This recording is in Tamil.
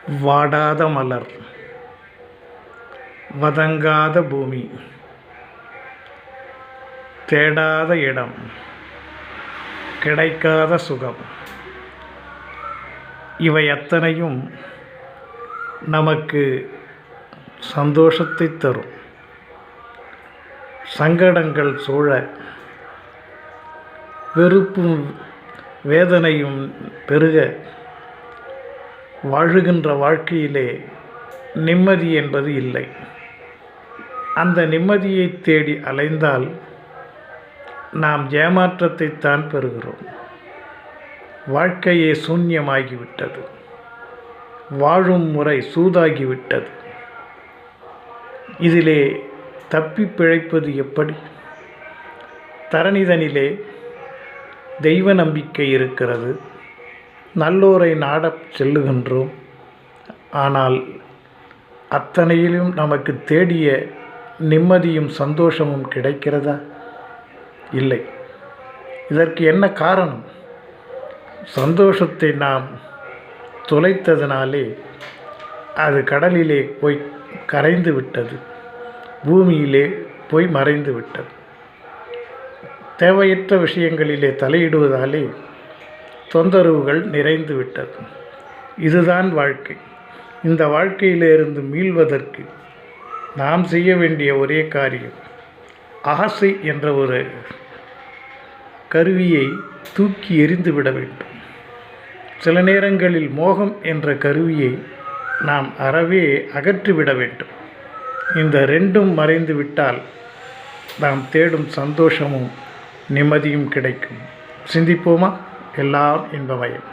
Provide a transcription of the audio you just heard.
வாடாத மலர், வதங்காத பூமி, தேடாத இடம், கிடைக்காத சுகம், இவை அத்தனையும் நமக்கு சந்தோஷத்தை தரும். சங்கடங்கள் சூழ வெறுப்பும் வேதனையும் பெருக வாழுகின்ற வாழ்க்கையிலே நிம்மதி என்பது இல்லை. அந்த நிம்மதியை தேடி அலைந்தால் நாம் ஏமாற்றத்தைத்தான் பெறுகிறோம். வாழ்க்கையே சூன்யமாகிவிட்டது. வாழும் முறை சூதாகிவிட்டது. இதிலே தப்பி பிழைப்பது எப்படி? தரணிதனிலே தெய்வ நம்பிக்கை இருக்கிறது. நல்லோரை நாடச் செல்லுகின்றோம். ஆனால் அத்தனையிலும் நமக்கு தேடிய நிம்மதியும் சந்தோஷமும் கிடைக்கிறதா? இல்லை. இதற்கு என்ன காரணம்? சந்தோஷத்தை நாம் தொலைத்ததினாலே அது கடலிலே போய் கரைந்து விட்டது, பூமியிலே போய் மறைந்து விட்டது. தேவையற்ற விஷயங்களிலே தலையிடுவதாலே தொந்தரவுகள் நிறைந்து விட்டது. இதுதான் வாழ்க்கை. இந்த வாழ்க்கையிலிருந்து மீள்வதற்கு நாம் செய்ய வேண்டிய ஒரே காரியம், ஆசை என்ற ஒரு கருவியை தூக்கி எறிந்துவிட வேண்டும். சில நேரங்களில் மோகம் என்ற கருவியை நாம் அறவே அகற்றிவிட வேண்டும். இந்த ரெண்டும் மறைந்து விட்டால் நாம் தேடும் சந்தோஷமும் நிம்மதியும் கிடைக்கும். சிந்திப்போமா? எல்லாம் இன்பமயம்.